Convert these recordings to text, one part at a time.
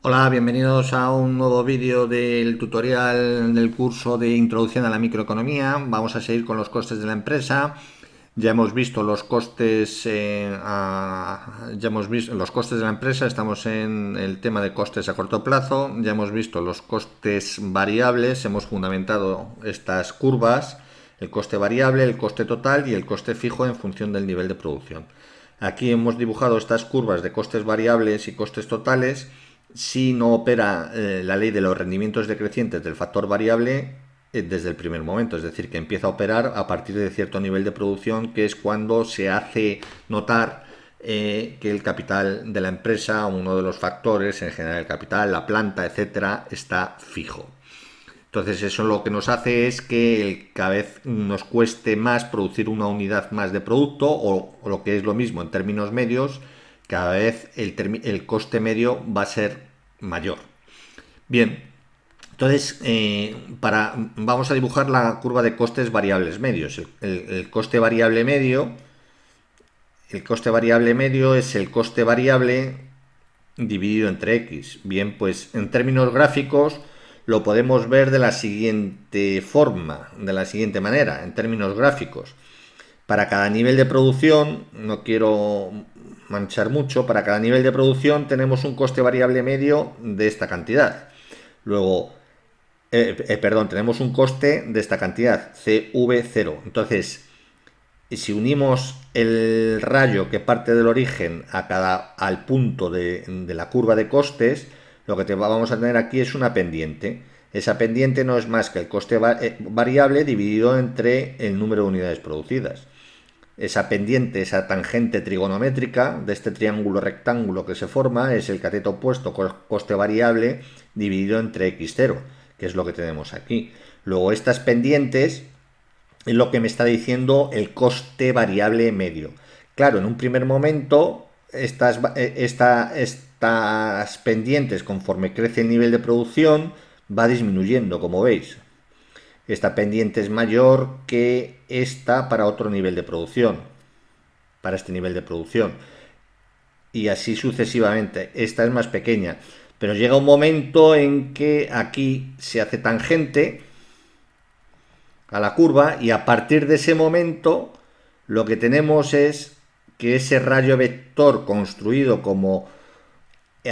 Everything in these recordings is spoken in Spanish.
Hola, bienvenidos a un nuevo vídeo del tutorial del curso de Introducción a la Microeconomía. Vamos a seguir con los costes de la empresa. Ya hemos visto los costes, ya hemos visto los costes de la empresa. Estamos en el tema de costes a corto plazo. Ya hemos visto los costes variables. Hemos fundamentado estas curvas: el coste variable, el coste total y el coste fijo en función del nivel de producción. Aquí hemos dibujado estas curvas de costes variables y costes totales. Si no opera la ley de los rendimientos decrecientes del factor variable desde el primer momento, es decir, que empieza a operar a partir de cierto nivel de producción, que es cuando se hace notar que el capital de la empresa, uno de los factores, en general el capital, la planta, etcétera, está fijo. Entonces eso lo que nos hace es que cada vez nos cueste más producir una unidad más de producto, o lo que es lo mismo en términos medios, cada vez el coste medio va a ser mayor. Bien, entonces vamos a dibujar la curva de costes variables medios. El coste variable medio, es el coste variable dividido entre X. Bien, pues en términos gráficos lo podemos ver de la siguiente forma, de la siguiente manera, en términos gráficos. Para cada nivel de producción, no quiero manchar mucho, para cada nivel de producción tenemos un coste variable medio de esta cantidad. Luego, tenemos un coste de esta cantidad, CV0. Entonces, si unimos el rayo que parte del origen al punto de la curva de costes, lo que vamos a tener aquí es una pendiente. Esa pendiente no es más que el coste variable dividido entre el número de unidades producidas. Esa pendiente, esa tangente trigonométrica de este triángulo rectángulo que se forma, es el cateto opuesto, coste variable dividido entre x0, que es lo que tenemos aquí. Luego estas pendientes es lo que me está diciendo el coste variable medio. Claro, en un primer momento estas pendientes, conforme crece el nivel de producción, va disminuyendo, como veis. Esta pendiente es mayor que esta para otro nivel de producción, para este nivel de producción. Y así sucesivamente. Esta es más pequeña. Pero llega un momento en que aquí se hace tangente a la curva, y a partir de ese momento lo que tenemos es que ese rayo vector construido como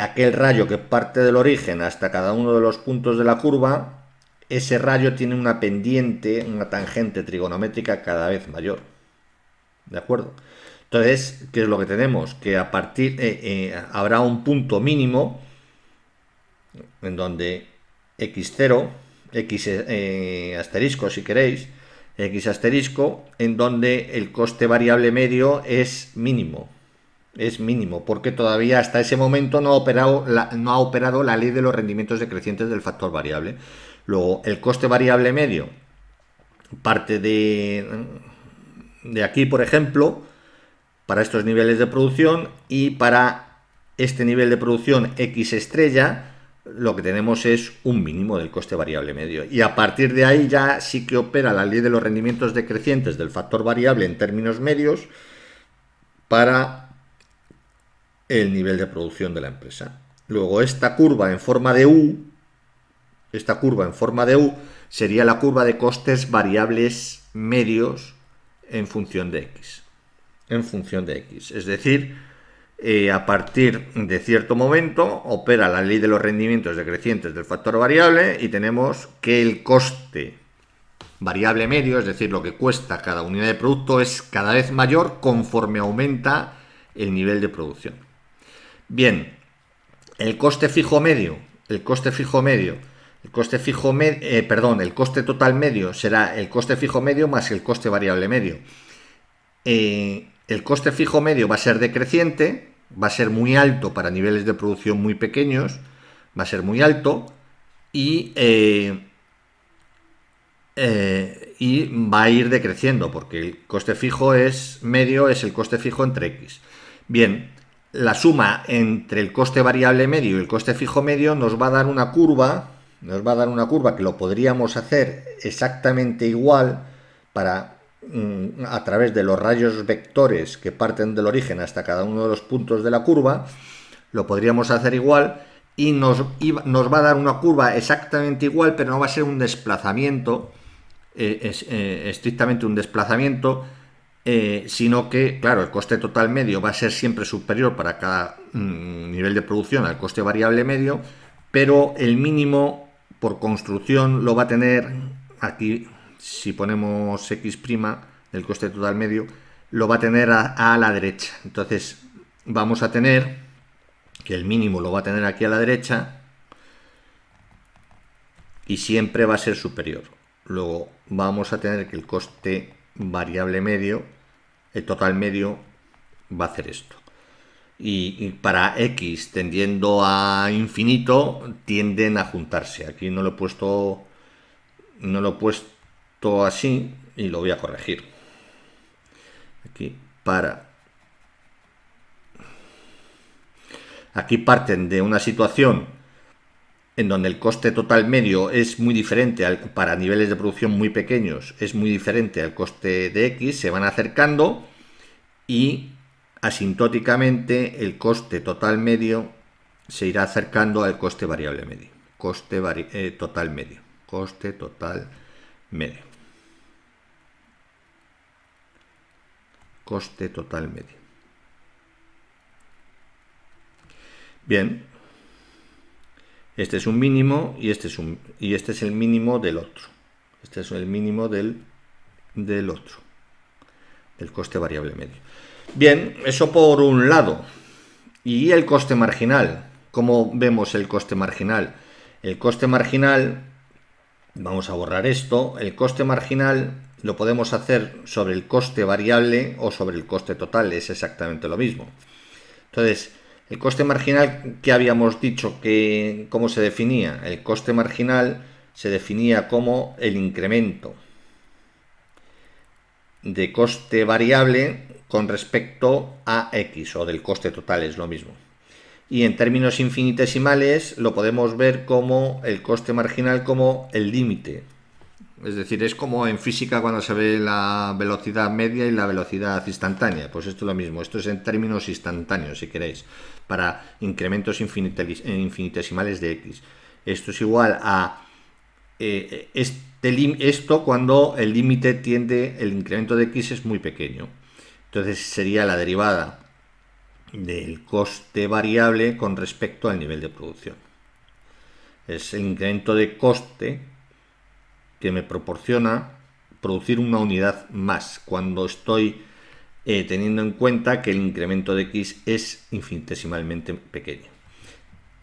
aquel rayo que parte del origen hasta cada uno de los puntos de la curva, ese rayo tiene una pendiente, una tangente trigonométrica cada vez mayor. ¿De acuerdo? Entonces, ¿qué es lo que tenemos? Que a partir habrá un punto mínimo en donde x0, x asterisco si queréis, x asterisco, en donde el coste variable medio es mínimo. Es mínimo, porque todavía hasta ese momento no ha operado la ley de los rendimientos decrecientes del factor variable. Luego, el coste variable medio parte de aquí, por ejemplo, para estos niveles de producción, y para este nivel de producción X estrella lo que tenemos es un mínimo del coste variable medio, y a partir de ahí ya sí que opera la ley de los rendimientos decrecientes del factor variable en términos medios para el nivel de producción de la empresa. Luego esta curva en forma de U, sería la curva de costes variables medios en función de X. Es decir, a partir de cierto momento opera la ley de los rendimientos decrecientes del factor variable, y tenemos que el coste variable medio, es decir, lo que cuesta cada unidad de producto, es cada vez mayor conforme aumenta el nivel de producción. Bien, el coste total medio será el coste fijo medio más el coste variable medio. El coste fijo medio va a ser decreciente, va a ser muy alto para niveles de producción muy pequeños, va a ser muy alto, y va a ir decreciendo, porque el coste fijo medio es el coste fijo entre X. Bien, la suma entre el coste variable medio y el coste fijo medio nos va a dar una curva, que lo podríamos hacer exactamente igual a través de los rayos vectores que parten del origen hasta cada uno de los puntos de la curva. Lo podríamos hacer igual y nos va a dar una curva exactamente igual, pero no va a ser un desplazamiento, estrictamente un desplazamiento, sino que, claro, el coste total medio va a ser siempre superior para cada nivel de producción al coste variable medio, pero el mínimo por construcción lo va a tener aquí, si ponemos x', el coste total medio, lo va a tener a la derecha. Entonces vamos a tener que el mínimo lo va a tener aquí a la derecha y siempre va a ser superior. Luego vamos a tener que el coste variable medio, el total medio, va a hacer esto. Y para x tendiendo a infinito tienden a juntarse. Aquí no lo he puesto así y lo voy a corregir. Aquí aquí parten de una situación en donde el coste total medio es muy diferente para niveles de producción muy pequeños, es muy diferente al coste de x, se van acercando y asintóticamente el coste total medio se irá acercando al coste variable medio. Total medio. Coste total medio. Coste total medio. Bien. Este es un mínimo y este es el mínimo del otro. Este es el mínimo del otro. Del coste variable medio. Bien, eso por un lado. Y el coste marginal. ¿Cómo vemos el coste marginal? El coste marginal, vamos a borrar esto, el coste marginal lo podemos hacer sobre el coste variable o sobre el coste total, es exactamente lo mismo. Entonces, el coste marginal, ¿qué habíamos dicho? ¿Cómo se definía? El coste marginal se definía como el incremento de coste variable con respecto a x, o del coste total, es lo mismo. Y en términos infinitesimales lo podemos ver como el coste marginal como el límite. Es decir, es como en física cuando se ve la velocidad media y la velocidad instantánea. Pues esto es lo mismo. Esto es en términos instantáneos, si queréis, para incrementos infinitesimales de x. Esto es igual a esto cuando el límite tiende, el incremento de x es muy pequeño. Entonces sería la derivada del coste variable con respecto al nivel de producción. Es el incremento de coste que me proporciona producir una unidad más cuando estoy teniendo en cuenta que el incremento de x es infinitesimalmente pequeño.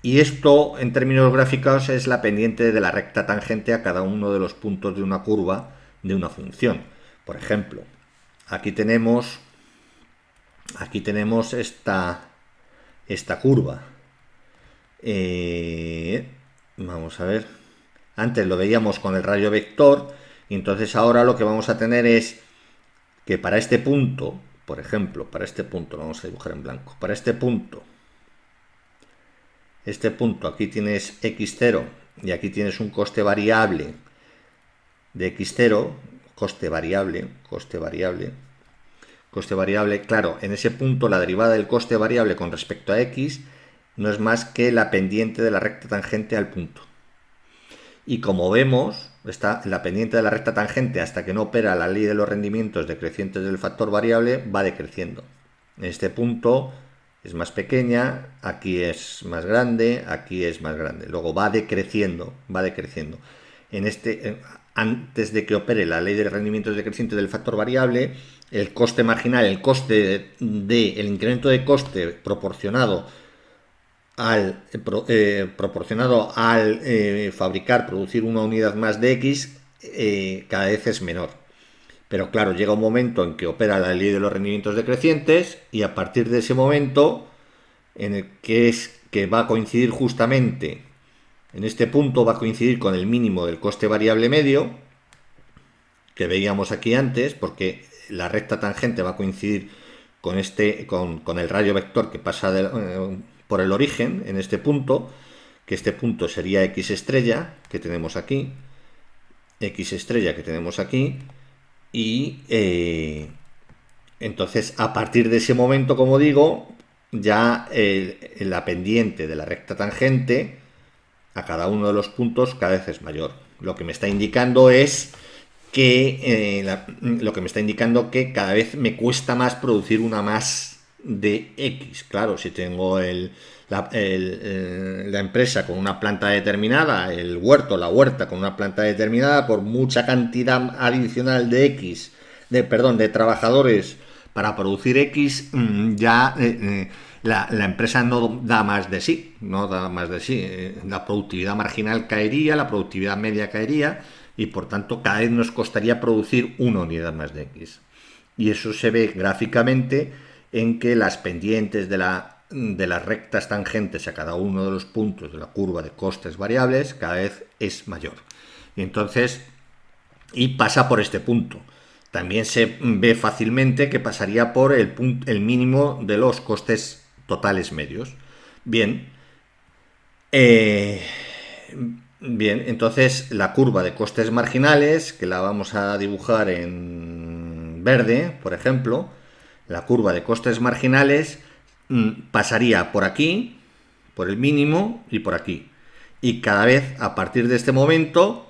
Y esto en términos gráficos es la pendiente de la recta tangente a cada uno de los puntos de una curva de una función. Por ejemplo, aquí tenemos esta curva. Vamos a ver. Antes lo veíamos con el rayo vector, y entonces ahora lo que vamos a tener es que para este punto, por ejemplo, para este punto, lo vamos a dibujar en blanco, para este punto, aquí tienes x0 y aquí tienes un coste variable de x0, coste variable, claro, en ese punto la derivada del coste variable con respecto a x no es más que la pendiente de la recta tangente al punto. Y como vemos, la pendiente de la recta tangente hasta que no opera la ley de los rendimientos decrecientes del factor variable va decreciendo. En este punto es más pequeña, aquí es más grande, aquí es más grande. Luego va decreciendo. Antes de que opere la ley de rendimientos decrecientes del factor variable, el coste marginal, el coste el incremento de coste proporcionado al producir una unidad más de x, cada vez es menor. Pero claro, llega un momento en que opera la ley de los rendimientos decrecientes y a partir de ese momento, en el que va a coincidir justamente, en este punto va a coincidir con el mínimo del coste variable medio, que veíamos aquí antes, porque la recta tangente va a coincidir con el rayo vector que pasa por el origen en este punto, que este punto sería x estrella que tenemos aquí, y entonces a partir de ese momento, como digo, ya la pendiente de la recta tangente a cada uno de los puntos cada vez es mayor. Lo que me está indicando es que cada vez me cuesta más producir una más de X. Claro, si tengo la empresa con una planta determinada, el huerto, la huerta con una planta determinada, por mucha cantidad adicional de X, de trabajadores para producir X, ya la empresa no da más de sí, no da más de sí. La productividad marginal caería, la productividad media caería, y por tanto cada vez nos costaría producir una unidad más de X. Y eso se ve gráficamente en que las pendientes de las rectas tangentes a cada uno de los puntos de la curva de costes variables cada vez es mayor. Y entonces, y pasa por este punto. También se ve fácilmente que pasaría por el mínimo de los costes totales medios. Bien, entonces la curva de costes marginales, que la vamos a dibujar en verde, por ejemplo, la curva de costes marginales pasaría por aquí, por el mínimo, y por aquí. Y cada vez, a partir de este momento,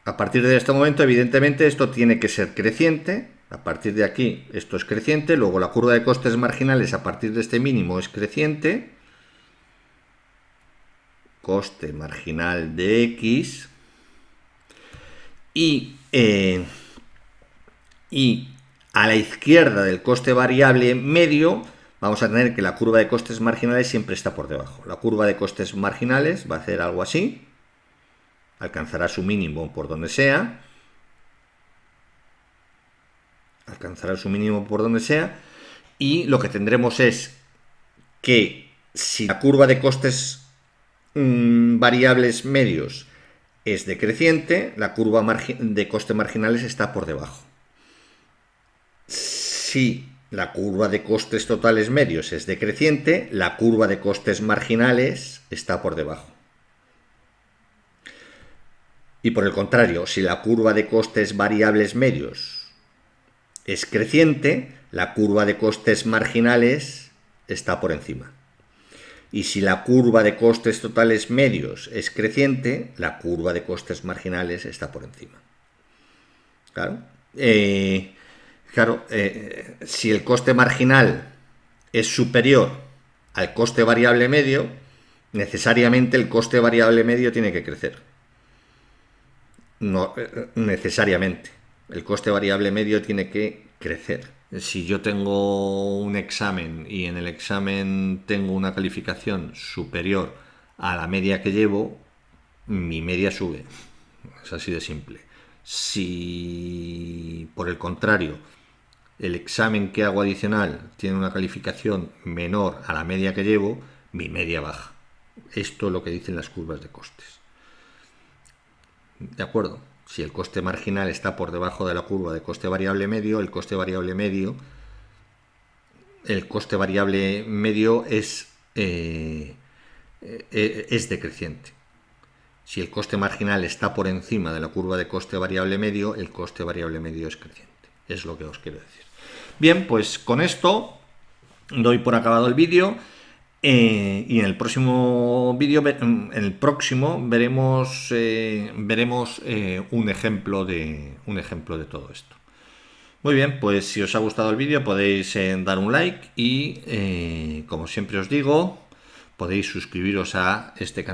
evidentemente, esto tiene que ser creciente. A partir de aquí, esto es creciente. Luego la curva de costes marginales a partir de este mínimo es creciente. Coste marginal de X. Y a la izquierda del coste variable medio vamos a tener que la curva de costes marginales siempre está por debajo. La curva de costes marginales va a hacer algo así. Alcanzará su mínimo por donde sea. Y lo que tendremos es que si la curva de costes variables medios es decreciente, la curva de costes marginales está por debajo. Si la curva de costes totales medios es decreciente, la curva de costes marginales está por debajo. Y por el contrario, si la curva de costes variables medios es creciente, la curva de costes marginales está por encima. Y si la curva de costes totales medios es creciente, la curva de costes marginales está por encima. Claro. Si el coste marginal es superior al coste variable medio, necesariamente el coste variable medio tiene que crecer. No, necesariamente. El coste variable medio tiene que crecer. Si yo tengo un examen y en el examen tengo una calificación superior a la media que llevo, mi media sube. Es así de simple. Si, por el contrario, el examen que hago adicional tiene una calificación menor a la media que llevo, mi media baja. Esto es lo que dicen las curvas de costes. ¿De acuerdo? Si el coste marginal está por debajo de la curva de coste variable medio, el coste variable medio es decreciente. Si el coste marginal está por encima de la curva de coste variable medio, el coste variable medio es creciente. Es lo que os quiero decir. Bien, pues con esto doy por acabado el vídeo. Y en el próximo vídeo, veremos un ejemplo de todo esto. Muy bien, pues si os ha gustado el vídeo podéis dar un like y, como siempre os digo, podéis suscribiros a este canal.